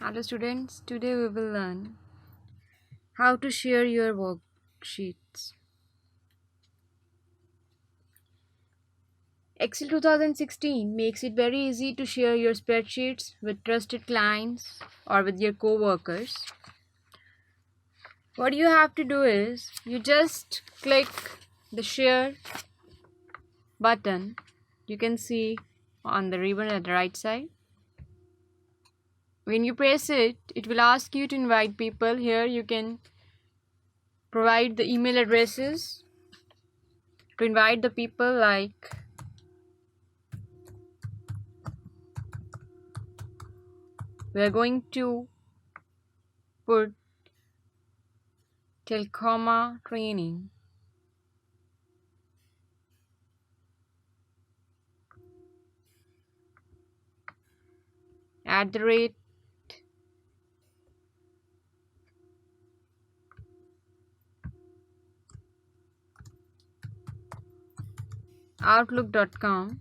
Hello students, today we will learn how to share your worksheets. Excel 2016 makes it very easy to share your spreadsheets with trusted clients or with your co-workers. What you have to do is you just click the share button. You can see on the ribbon at the right side. When you press it, it will ask you to invite people. Here you can provide the email addresses to invite the people, like we are going to put Telcoma training. @ outlook.com.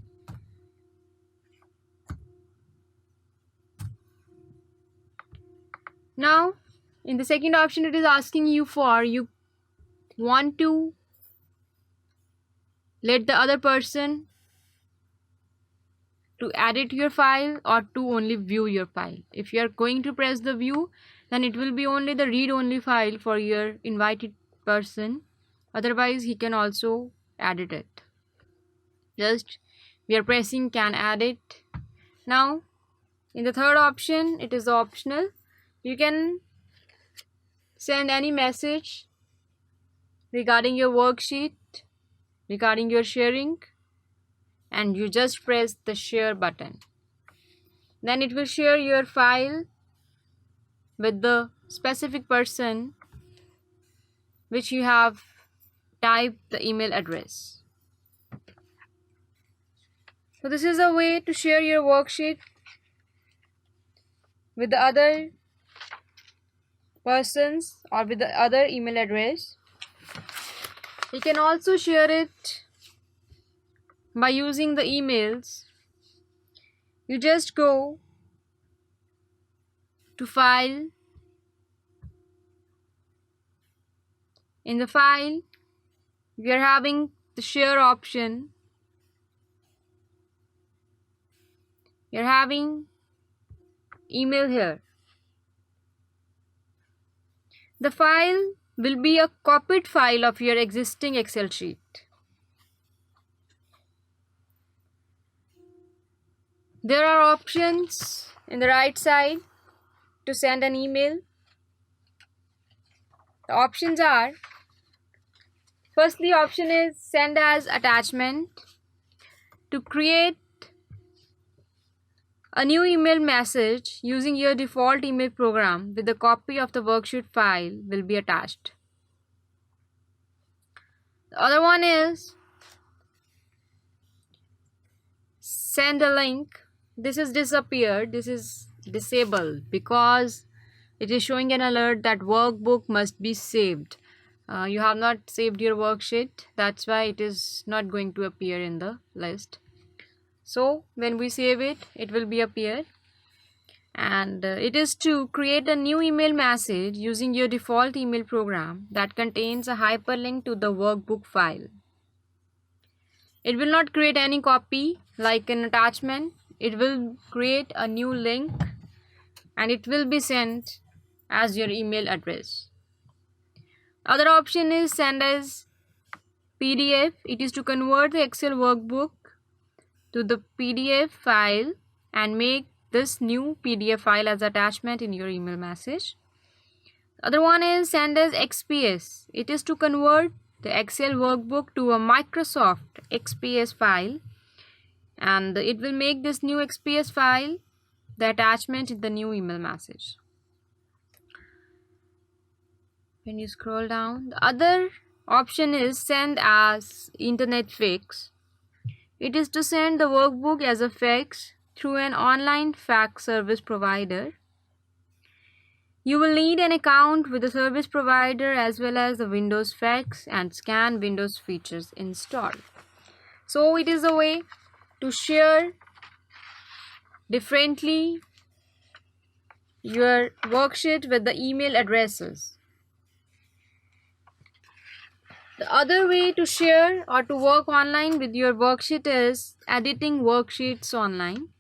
Now in the second option, it is asking you want to let the other person to edit your file or to only view your file. If you are going to press the view, then it will be only the read only file for your invited person. Otherwise he can also edit it. Just we are pressing can edit. Now in the third option, it is optional. You can send any message regarding your worksheet, regarding your sharing, and you just press the share button. Then it will share your file with the specific person which you have typed the email address. So this is a way to share your worksheet with the other persons or with the other email address. You can also share it by using the emails. You just go to file. In the file, we are having the share option. You're having email here. The file will be a copied file of your existing Excel sheet. There are options in the right side to send an email. The options are, firstly, option is send as attachment. To create a new email message using your default email program with a copy of the worksheet file will be attached. The other one is send a link. This is disappeared. This is disabled because it is showing an alert that workbook must be saved. You have not saved your worksheet. That's why it is not going to appear in the list. So when we save it, it will be appear. And it is to create a new email message using your default email program that contains a hyperlink to the workbook file. It will not create any copy like an attachment. It will create a new link and it will be sent as your email address. Other option is send as PDF. It is to convert the Excel workbook to the PDF file and make this new PDF file as attachment in your email message. The other one is send as XPS. It is to convert the Excel workbook to a Microsoft XPS file, and it will make this new XPS file the attachment in the new email message. When you scroll down, the other option is send as internet fax. It is to send the workbook as a fax through an online fax service provider. You will need an account with the service provider as well as the Windows fax and scan Windows features installed. So it is a way to share differently your worksheet with the email addresses. The other way to share or to work online with your worksheet is editing worksheets online.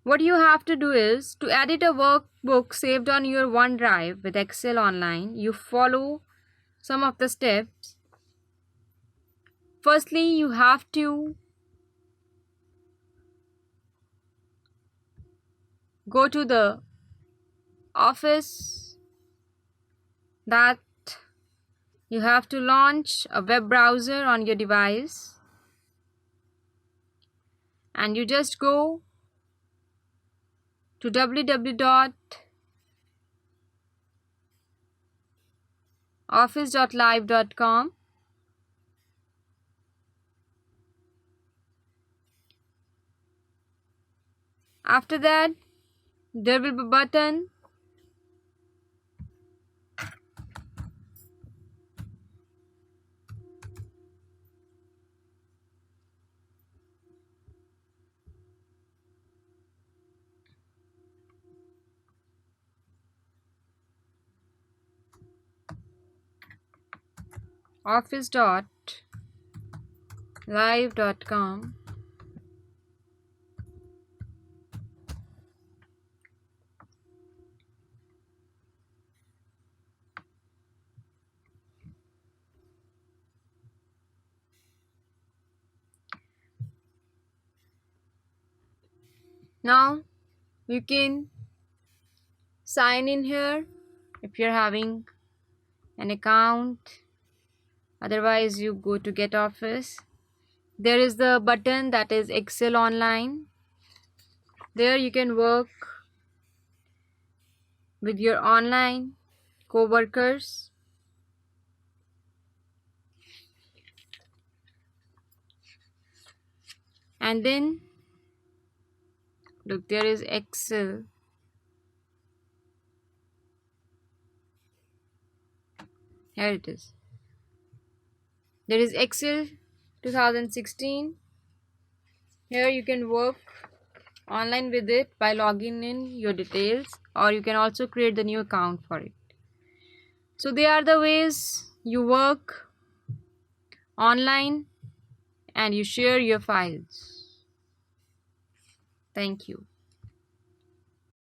What you have to do is to edit a workbook saved on your OneDrive with Excel online. You follow some of the steps. Firstly, you have to go to the office, that you have to launch a web browser on your device, and you just go to www.office.live.com. After that, there will be a button office.live.com. Now you can sign in here if you're having an account. Otherwise, you go to Get Office. There is the button that is Excel Online. There you can work with your online co-workers. And then look, there is Excel. Here it is. There is Excel 2016. Here you can work online with it by logging in your details, or you can also create the new account for it. So they are the ways you work online and you share your files. Thank you.